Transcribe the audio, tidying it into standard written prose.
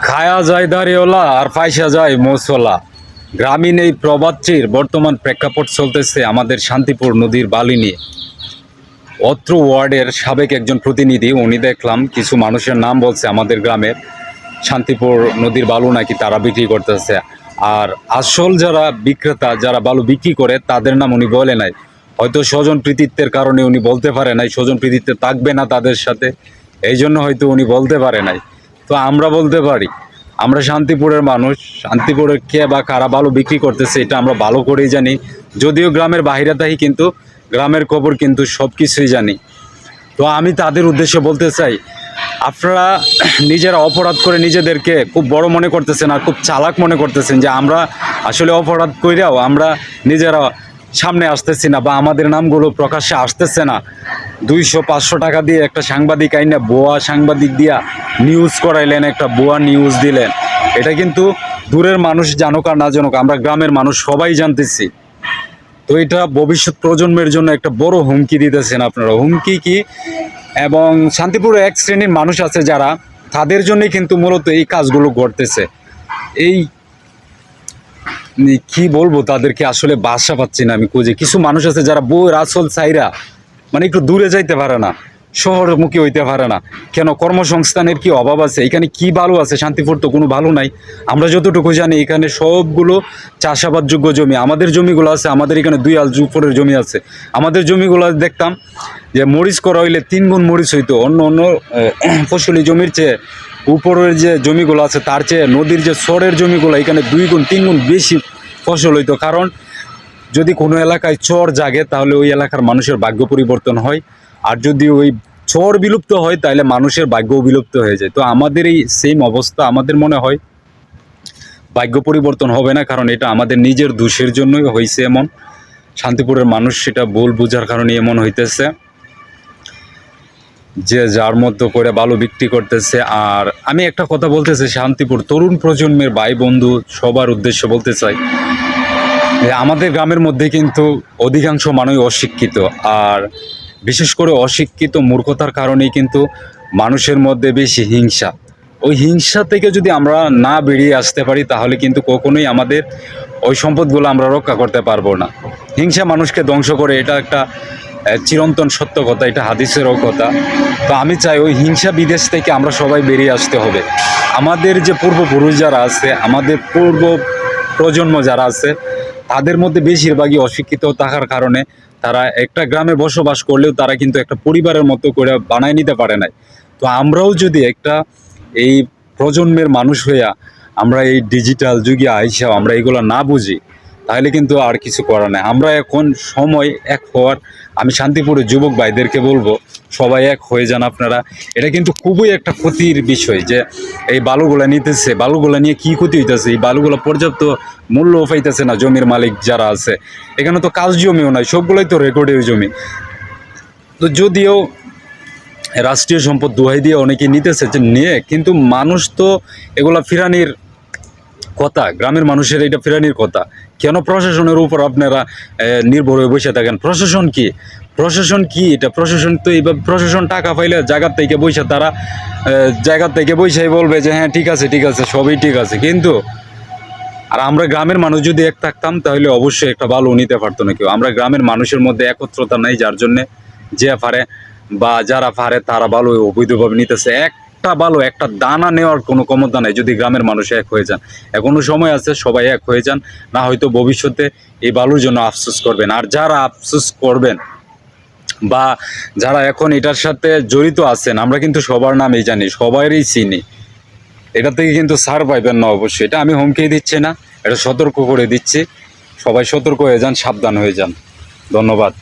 খায়া যায় দাড়িওয়ালা আর পয়সা যায় মোছওয়ালা। গ্রামীণ এই প্রবাদটির বর্তমান প্রেক্ষাপট চলতেছে আমাদের শান্তিপুর নদীর বালি নিয়ে। অত্র ওয়ার্ডের সাবেক একজন প্রতিনিধি উনি দেখলাম কিছু মানুষের নাম বলছে আমাদের গ্রামের শান্তিপুর নদীর বালু নাকি তারা বিক্রি করতেছে। আর আসল যারা বিক্রেতা যারা বালু বিক্রি করে তাদের নাম উনি বলে নাই। হয়তো স্বজন প্রীতিত্বের কারণে উনি বলতে পারে নাই, স্বজন প্রীতিত্ব থাকবে না তাদের সাথে, এই জন্য হয়তো উনি বলতে পারে নাই। তো আমরা বলতে পারি, আমরা শান্তিপুরের মানুষ, শান্তিপুরের কে বা কারা বালু বিক্রি করতেছে এটা আমরা ভালো করেই জানি। যদিও গ্রামের বাহিরে থাকি কিন্তু গ্রামের খবর কিন্তু সব কিছুই জানি। তো আমি তাদের উদ্দেশ্যে বলতে চাই, আপনারা নিজেরা অপরাধ করে নিজেদেরকে খুব বড় মনে করতেছেন আর খুব চালাক মনে করতেছেন যে আমরা আসলে অপরাধ কইরাও আমরা নিজেরা সামনে আসতেছি না বা আমাদের নামগুলো প্রকাশ্যে আসতেছে না। 200-500 টাকা দিয়ে একটা সাংবাদিক আইনা ভুয়া সাংবাদিক দিয়া নিউজ করাইলেন, একটা ভুয়া নিউজ দিলেন। এটা কিন্তু দূরের মানুষ জানুক আর না জানুক, আমরা গ্রামের মানুষ সবাই জানতেছি। তো এটা ভবিষ্যৎ প্রজন্মের জন্য একটা বড় হুমকি দিতেছেন আপনারা। হুমকি কি? এবং শান্তিপুরে এক শ্রেণীর মানুষ আছে যারা, তাদের জন্যই কিন্তু মূলত এই কাজগুলো ঘটতেছে। এই কি বলবো, তাদেরকে আসলে বাসা পাচ্ছি না আমি খুঁজে। কিছু মানুষ আছে যারা বউয়ের আসল চাইরা মানে একটু দূরে যাইতে পারে না, শহরমুখী হইতে পারে না। কেন? কর্মসংস্থানের কি অভাব আছে? এখানে কি ভালো আছে? শান্তিপুর তো কোনো ভালো নাই। আমরা যতটুকু জানি এখানে সবগুলো চাষাবাদযোগ্য জমি। আমাদের জমিগুলো আছে, আমাদের এখানে 2 আল উপরের জমি আছে। আমাদের জমিগুলো দেখতাম যে মরিচ করা হইলে 3 গুণ মরিচ হইতো। অন্য অন্য ফসলি জমির চেয়ে উপরের যে জমিগুলো আছে তার চেয়ে নদীর যে চরের জমিগুলো এখানে 2 গুণ 3 গুণ বেশি ফসল হইতো। কারণ যদি কোনো এলাকায় চর জাগে তাহলে ওই এলাকার মানুষের ভাগ্য পরিবর্তন হয়, আর যদি ওই চর বিলুপ্ত হয় তাহলে মানুষের ভাগ্যও বিলুপ্ত হয়ে যায়। তো আমাদের এই সেম অবস্থা। আমাদের মনে হয় ভাগ্য পরিবর্তন হবে না, কারণ এটা আমাদের নিজের দোষের জন্যই হয়েছে এমন। শান্তিপুরের মানুষ সেটা ভুল বোঝার কারণে এমন হইতেছে, যে যার মধ্যে করে বালু বিক্রি করতেছে। আর আমি একটা কথা বলতে চাই, শান্তিপুর তরুণ প্রজন্মের ভাই বন্ধু সবার উদ্দেশ্যে বলতে চাই, আমাদের গ্রামের মধ্যে কিন্তু অধিকাংশ মানুষ অশিক্ষিত। আর বিশেষ করে অশিক্ষিত মূর্খতার কারণেই কিন্তু মানুষের মধ্যে বেশি হিংসা। ওই হিংসা থেকে যদি আমরা না বেরিয়ে আসতে পারি তাহলে কিন্তু কখনোই আমাদের ওই সম্পদগুলো আমরা রক্ষা করতে পারবো না। হিংসা মানুষকে ধ্বংস করে, এটা একটা চিরন্তন সত্য কথা, এটা হাদিসেরও কথা। তো আমি চাই ওই হিংসা বিদেশ থেকে আমরা সবাই বেরিয়ে আসতে হবে। আমাদের যে পূর্বপুরুষ যারা আছে, আমাদের পূর্ব প্রজন্ম যারা আছে, তাদের মধ্যে বেশিরভাগই অশিক্ষিত থাকার কারণে তারা একটা গ্রামে বসবাস করলেও তারা কিন্তু একটা পরিবারের মতো করে বানায় নিতে পারে নাই। তো আমরাও যদি একটা এই প্রজন্মের মানুষ হইয়া আমরা এই ডিজিটাল যুগে আইসা আমরা এগুলো না বুঝি তাহলে কিন্তু আর কিছু করার নেই। আমরা এখন সময় এক হওয়ার, আমি শান্তিপুরের যুবক ভাইদেরকে বলবো সবাই এক হয়ে যান আপনারা। এটা কিন্তু খুবই একটা ক্ষতির বিষয় যে এই বালুগুলা নিতেছে, বালুগুলা নিয়ে কি ক্ষতি হইতেছে? এই বালুগুলা পর্যাপ্ত মূল্য পাইতেছে না জমির মালিক যারা আছে। এখানে তো কাজ জমিও নাই, সবগুলোই তো রেকর্ডের জমি। তো যদিও রাষ্ট্রীয় সম্পদ দোহাই দিয়ে অনেকে নিতেছে, যে নিয়ে কিন্তু মানুষ তো এগুলা ফিরানির কথা, গ্রামের মানুষের এটা ফেরানির কথা। কেন প্রশাসনের উপর আপনারা নির্ভর হয়ে বসে থাকেন? প্রশাসন কি? প্রশাসন কি? এটা প্রশাসন তো এইভাবে, প্রশাসন টাকা পাইলে জায়গার থেকে বসে তারা জায়গার থেকে বসেই বলবে যে হ্যাঁ ঠিক আছে ঠিক আছে সবই ঠিক আছে। কিন্তু আর আমরা গ্রামের মানুষ যদি এক থাকতাম তাহলে অবশ্যই একটা ভালো নিতে পারতো না কেউ। আমরা গ্রামের মানুষের মধ্যে একত্রতা নাই, যার জন্যে যে পারে বা যারা পারে তারা ভালো অবৈধভাবে নিতেছে। একটা ভালো একটা দানা নেওয়ার কোনো ক্ষমতা নাই যদি গ্রামের মানুষ এক হয়ে যান। এখনো সময় আছে, সবাই এক হয়ে যান, না হয়তো ভবিষ্যতে এই বালুর জন্য আফসোস করবেন। আর যারা আফসোস করবেন বা যারা এখন এটার সাথে জড়িত আছেন, আমরা কিন্তু সবার নামই জানি, সবারই চিনি। এটা থেকে কিন্তু ছাড় পাইবেন না অবশ্যই। এটা আমি হুমকি দিচ্ছি না, এটা সতর্ক করে দিচ্ছি। সবাই সতর্ক হয়ে যান, সাবধান হয়ে যান। ধন্যবাদ।